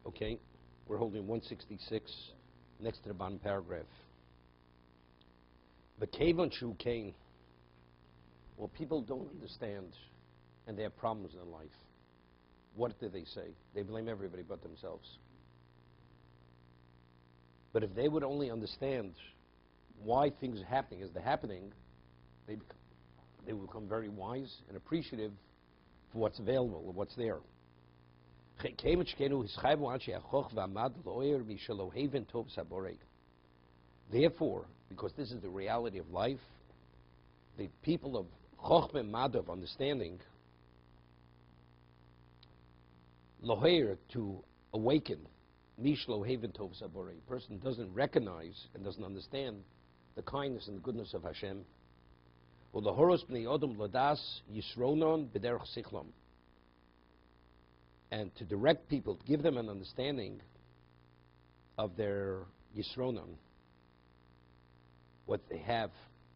Okay, we're holding 166 next to the bottom paragraph. The Kevon Shu Kane. Well, people don't understand, and they have problems in life. What do they say? They blame everybody but themselves. But if they would only understand why things are happening as they're happening, they will become very wise and appreciative for what's available and what's there. Therefore, because this is the reality of life, the people of Chochmah Mad, of understanding, loher, to awaken, mish loheven tov saborei. A person doesn't recognize and doesn't understand the kindness and the goodness of Hashem. Ulahoros bnei odom ladas yisronon b'derech sichlom. And to direct people, to give them an understanding of their yisronon, what they have.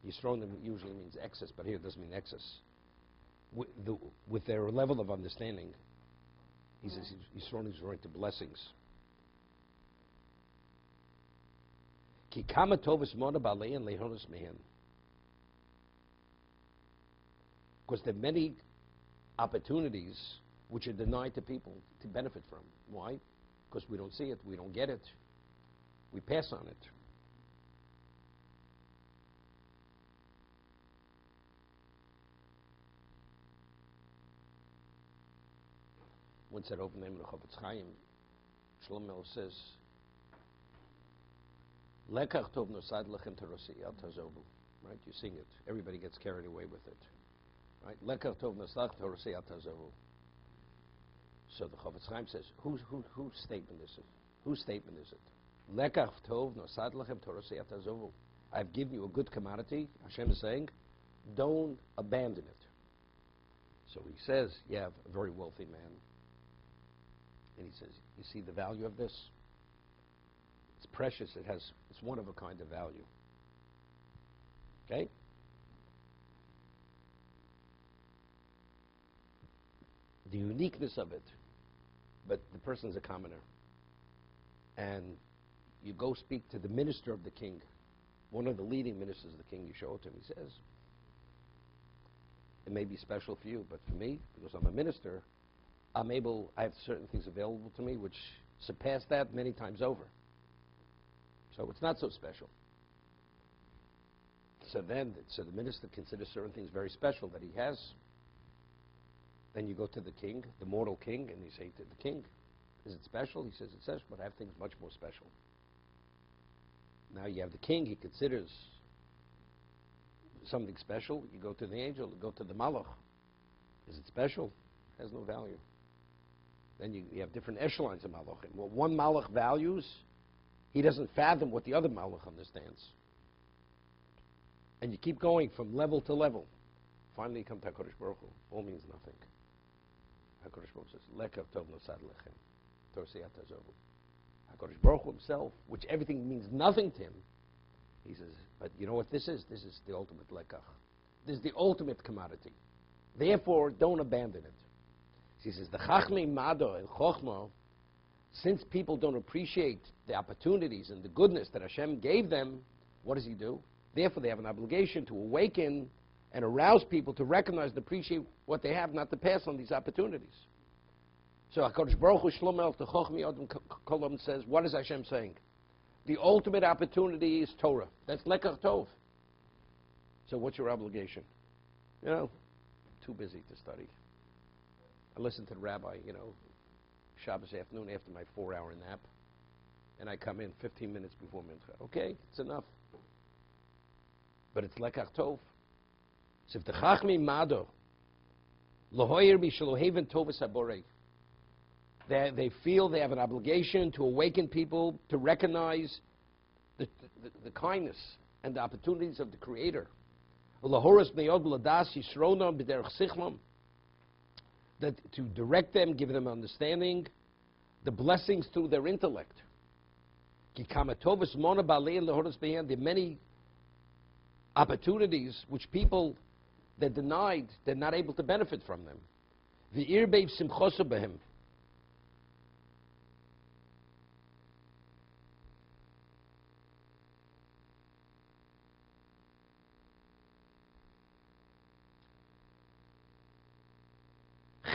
Yisronon usually means excess, but here it doesn't mean excess. With their level of understanding, he says Yisronon is referring to blessings. Ki kama tovas moda balein lehonos mehen. Because there are many opportunities which are denied to people to benefit from. Why? Because we don't see it, we don't get it, we pass on it. Once that open name of the Chofetz Chaim, Shlomo says, Lekach tov nosad lechem terosi al tazovu. Right? You sing it. Everybody gets carried away with it. Right? Lekach tov nosad terosi al tazovu. So the Chofetz Chaim says, whose statement is it? Whose statement is it? Lekach tov nosad lechem terosi al tazovu. I've given you a good commodity. Hashem is saying, don't abandon it. So he says, you have a very wealthy man. And he says, you see the value of this? It's precious. It's one of a kind of value. Okay? The uniqueness of it, but the person's a commoner. And you go speak to the minister of the king, one of the leading ministers of the king, you show it to him. He says, it may be special for you, but for me, because I'm a minister, I have certain things available to me which surpass that many times over. So it's not so special. So the minister considers certain things very special that he has. Then you go to the king, the mortal king, and you say to the king, is it special? He says, it's special, but I have things much more special. Now you have the king, he considers something special. You go to the angel, you go to the malach. Is it special? It has no value. Then you have different echelons of malachim. What one malach values, he doesn't fathom what the other malach understands. And you keep going from level to level. Finally you come to HaKadosh Baruch Hu. All means nothing. HaKadosh Baruch Hu says, Lekav tov nosad lechem, torsi atazovu. HaKadosh Baruch Hu himself, which everything means nothing to him, he says, but you know what this is? This is the ultimate lekach. This is the ultimate commodity. Therefore, don't abandon it. He says, the Chachmei Mado and Chochmah, since people don't appreciate the opportunities and the goodness that Hashem gave them, what does he do? Therefore, they have an obligation to awaken and arouse people to recognize and appreciate what they have, not to pass on these opportunities. So HaKadosh Baruch Hu Shlomo the Chochmei Adam Kolam says, what is Hashem saying? The ultimate opportunity is Torah. That's Lekach Tov. So what's your obligation? You know, too busy to study. I listen to the rabbi, Shabbos afternoon after my 4-hour nap, and I come in 15 minutes before Mincha. Okay, it's enough. But it's Lekach Tov. So if the Chachmei Mado, Lohoyer B'Shaloheven Tovas HaBorei, they feel they have an obligation to awaken people to recognize the kindness and the opportunities of the Creator. That to direct them, give them understanding, the blessings through their intellect. There are many opportunities which people, they're denied, they're not able to benefit from them.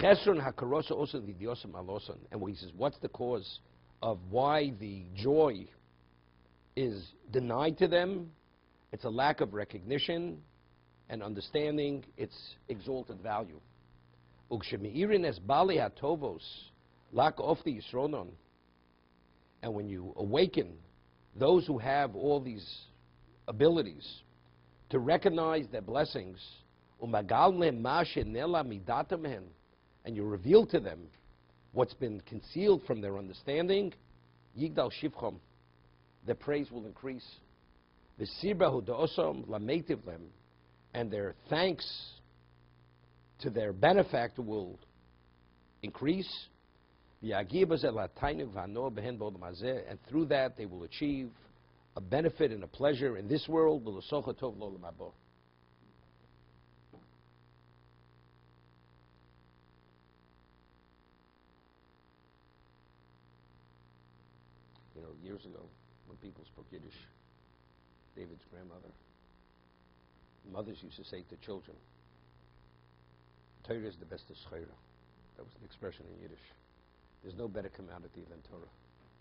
Chesron hakarosa osan v'idiosim alosan. And he says, what's the cause of why the joy is denied to them? It's a lack of recognition and understanding its exalted value. Ukshemeirin es bali hatovos lak ofti yisronon. And when you awaken those who have all these abilities to recognize their blessings, umagal lehem ma shenela midatam hen, and you reveal to them what's been concealed from their understanding, yigdal shivchom, their praise will increase. V'sirba hudaosom lameitiv lem, and their thanks to their benefactor will increase. And through that they will achieve a benefit and a pleasure in this world. You know, years ago, when people spoke Yiddish, David's grandmother, mothers used to say to children, Torah is the best of schayra. That was an expression in Yiddish. There's no better commodity than Torah.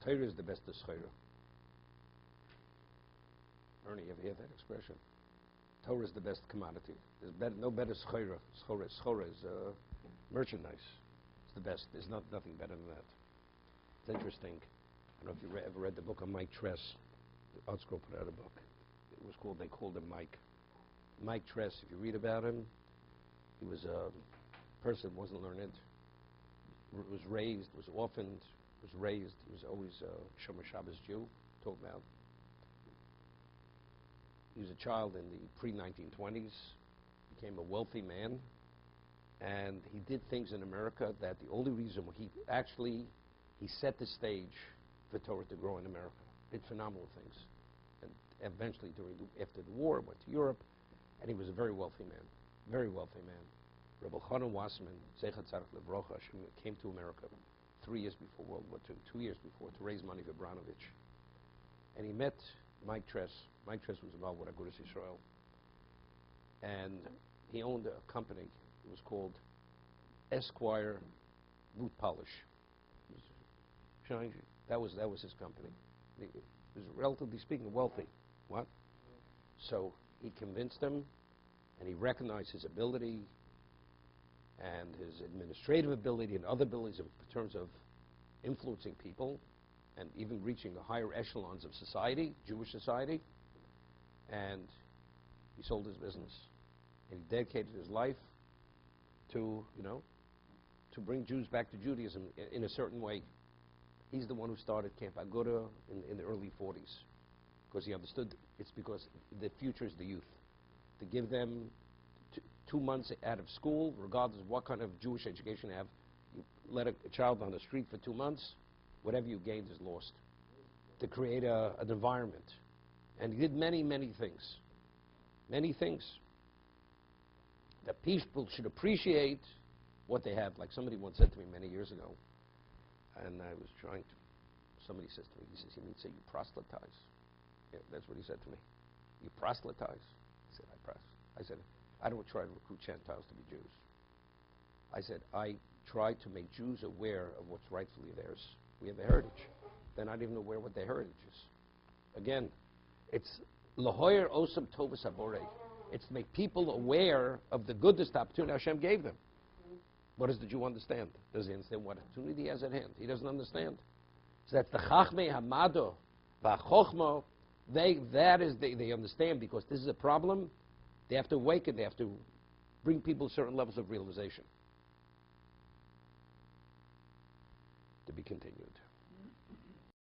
Torah is the best of schayra. Ernie, you ever hear that expression? Torah is the best commodity. There's no better schayra. Schora is merchandise. It's the best. There's nothing better than that. It's interesting. I don't know if you ever read the book of Mike Tress. The Art Scroll put out a book. They called him Mike. Mike Tress, if you read about him, he was a person who wasn't learned, was raised, was orphaned, was raised. He was always a Shomer Shabbos Jew, told about. He was a child in the pre-1920s, became a wealthy man, and he did things in America that the only reason he set the stage for Torah to grow in America. Did phenomenal things. And eventually, after the war, went to Europe, and he was a very wealthy man. Very wealthy man. Rabbi Chanan Wasserman, Zeichat Tzaddik Levrocha, came to America 3 years before World War II, 2 years before, to raise money for Abramovich. And he met Mike Tress. Mike Tress was involved with Agudas Yisrael. And he owned a company. It was called Esquire Boot Polish. That was his company. He was, relatively speaking, wealthy. What? So he convinced him, and he recognized his ability and his administrative ability and other abilities in terms of influencing people and even reaching the higher echelons of society, Jewish society. And he sold his business. And he dedicated his life to, to bring Jews back to Judaism in a certain way. He's the one who started Camp Aguda in the early 40s, because he understood it's because the future is the youth. To give them 2 months out of school, regardless of what kind of Jewish education they have, you let a child on the street for 2 months, whatever you gained is lost. To create an environment. And he did many, many things. Many things. That people should appreciate what they have. Like somebody once said to me many years ago, and I was somebody says to me, he says, you mean to say you proselytize? Yeah, that's what he said to me. You proselytize? I said, I said, I don't try to recruit Gentiles to be Jews. I said, I try to make Jews aware of what's rightfully theirs. We have a heritage. They're not even aware what their heritage is. Again, it's lahoyer osam tovas abore. It's to make people aware of the goodness, the opportunity Hashem gave them. What does the Jew understand? Does he understand what opportunity he has at hand? He doesn't understand. So that's the chachmei hamado, v'chochma. They understand, because this is a problem. They have to awaken. They have to bring people to certain levels of realization. To be continued.